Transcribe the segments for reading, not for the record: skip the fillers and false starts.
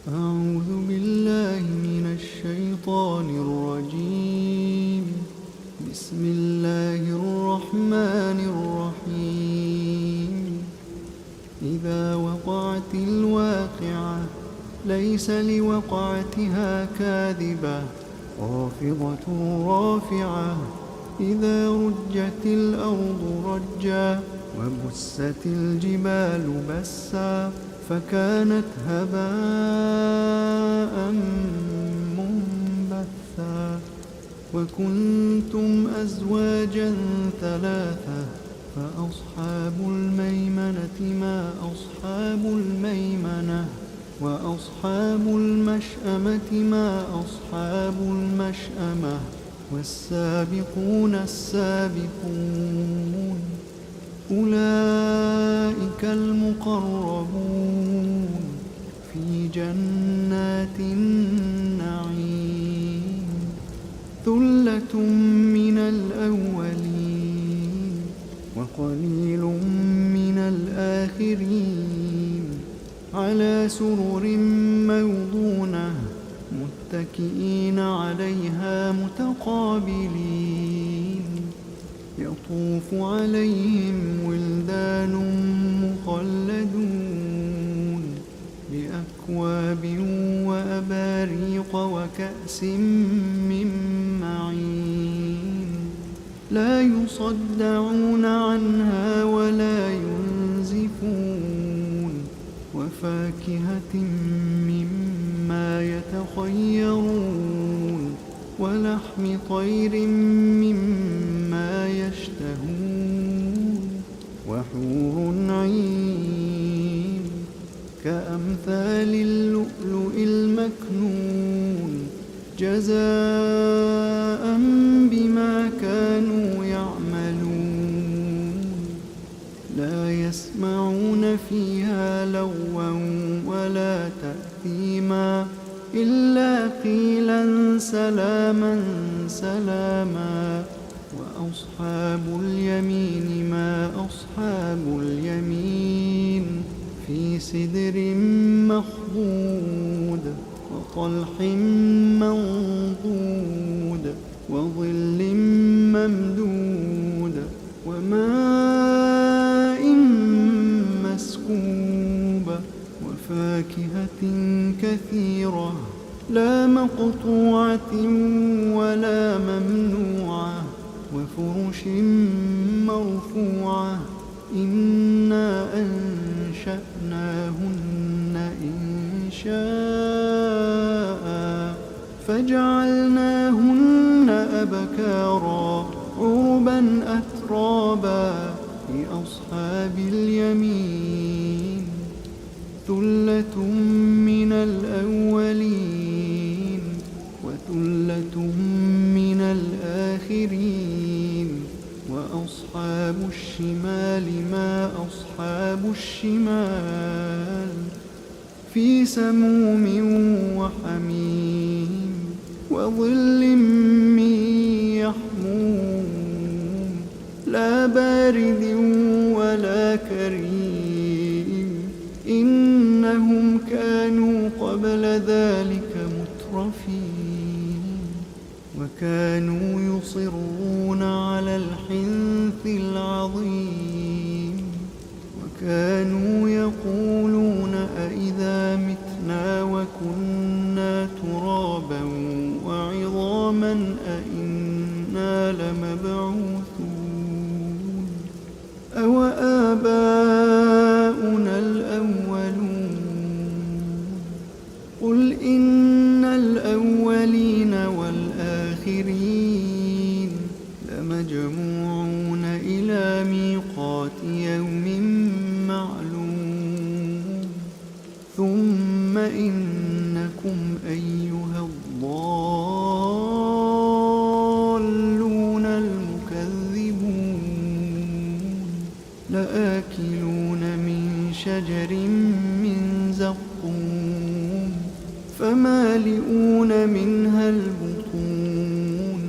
أعوذ بالله من الشيطان الرجيم. بسم الله الرحمن الرحيم. إذا وقعت الواقعة ليس لوقعتها كاذبة خافضة رافعة. إذا رجت الأرض رجا وبست الجبال بسا فكانت هباء منبثا. وكنتم أزواجا ثلاثة فأصحاب الميمنة ما أصحاب الميمنة وأصحاب المشأمة ما أصحاب المشأمة والسابقون السابقون أولئك المقربون في جنات النعيم. ثلة من الأولين وقليل من الآخرين على سرر موضونة متكئين عليها متقابلين. يطوف عليهم ولدان مخلدون بأكواب وأباريق وكأس من معين لا يصدعون عنها ولا ينزفون. وفاكهة مما يتخيرون ولحم طير مما يشتهون وحور عين كأمثال اللؤلؤ المكنون جزاء بما كانوا يعملون. لا يسمعون فيها لغوا ولا تأثيما إلا قيلا سلاما سلاما. وأصحاب اليمين ما أصحاب اليمين في سدر مخضود وطلح منضود وظل ممدود وماء مسكوب وفاكهة كثيرة لا مقطوعة ولا ممنوعة وفرش مرفوعة. إنا أنشأناهن إنشاء فجعلناهن أبكارا عربا أترابا لأصحاب اليمين. ثلة من الأولين وثلة من الآخرين. وأصحاب الشمال ما أصحاب الشمال في سموم وحميم وظل من يحموم لا بارد ولا كريم. إنهم كانوا قبل ذلك مترفين وكانوا يصرون على الحنث العظيم وكانوا يقولون أئذا متنا وكنا ترابا وعظاما أئنا لمبعوثون أوآباؤنا الأولون. قل إن الأولين والآخرين لمجموعون إلى ميقات يوم معلوم. ثم إنكم أيها الضالون المكذبون لآكلون من شجر من زقوم فمالئون منها البطون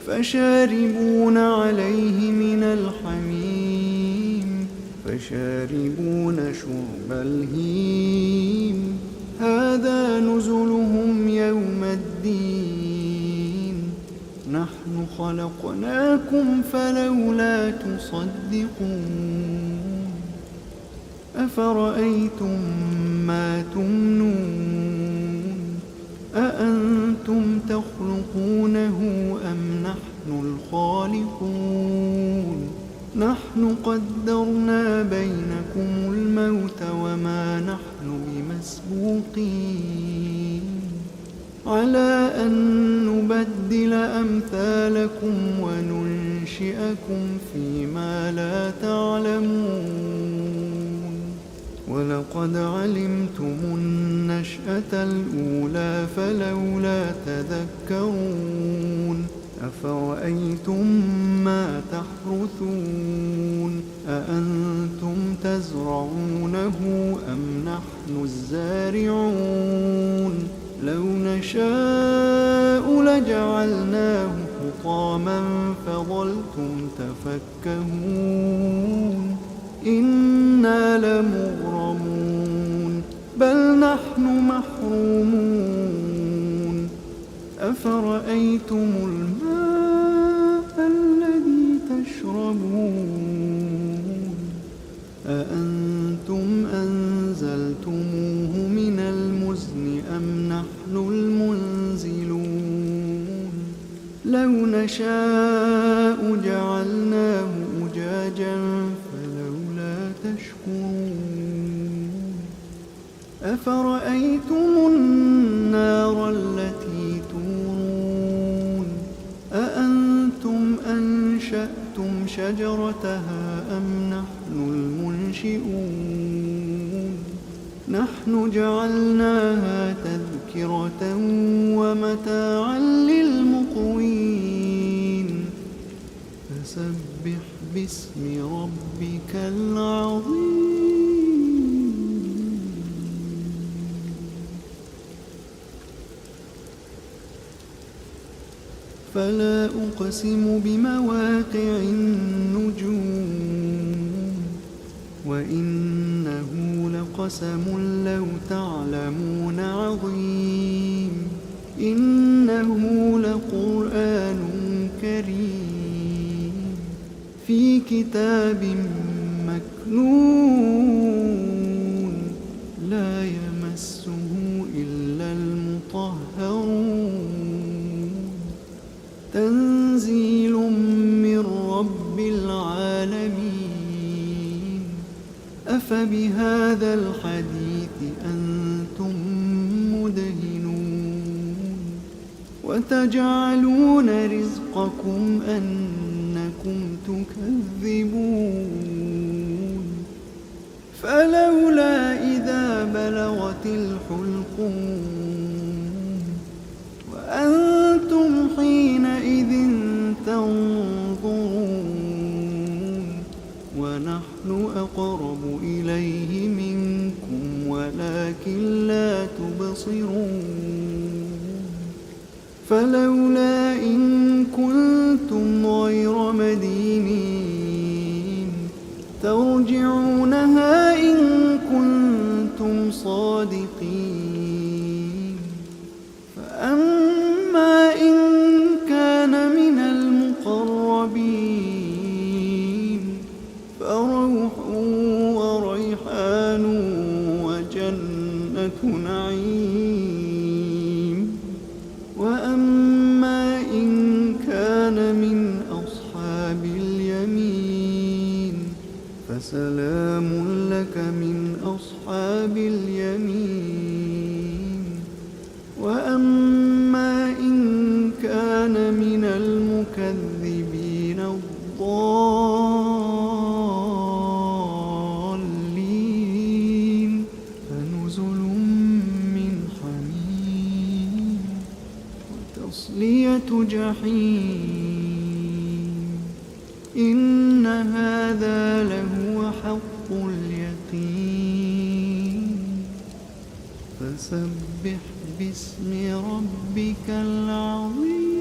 فشاربون عليه من الحميم فشاربون شرب الهيم. هذا هذا نزلهم يوم الدين نحن خلقناكم فلولا تصدقون أفرأيتم ما تمنون أأنتم تخلقونه أم نحن الخالقون نحن قدرنا بينكم الموت وما نحن بمسبوقين على أن نبدل أمثالكم وننشئكم فيما لا تعلمون ولقد علمتم النشأة الأولى فلولا تذكرون أفرأيتم ما تحرثون أأنتم تزرعونه أم نحن الزارعون لو نشاء لجعلناه حطاما فظلتم تفكهون إنا لمغرمون بل نحن محرومون أفرأيتم الماء الذي تشربون أأنتم أنزلتموه من المزن أم نحن المنزلون لو نشاء جعلناه أجاجا فلولا تشكرون أفرأيتم النار التي تورون أأنتم أنشأتم شجرتها أم نحن المنشئون نحن جعلناها تذكرة ومتاعا للمقوين فسبح باسم ربك العظيم فلا أقسم بمواقع النجوم وإنه لقسم لو تعلمون عظيم إنه لقرآن كريم في كتاب مكنون لا يمسه إلا المطهرون تنزيل من رب العالمين أفبهذا الحديث أنتم مدهنون وتجعلون رزقكم أنكم تكذبون فلولا إذا بلغت الحلقوم وأنتم حينئذ تنظرون ونحن أقرب إليه منكم ولكن لا تبصرون فلولا إن كنتم غير مدينين ترجعونها إن كنتم صادقين فأما إن كان من المقربين فروح وريحان وجنة نعيم وأما إن كان من أصحاب اليمين فسلام لك من أصحاب اليمين وأما إن كان من المكذبين الضالين فنزل من حميم وتصلية جحيم إن هذا لهو حق اليقين فسبح باسم ربك العظيم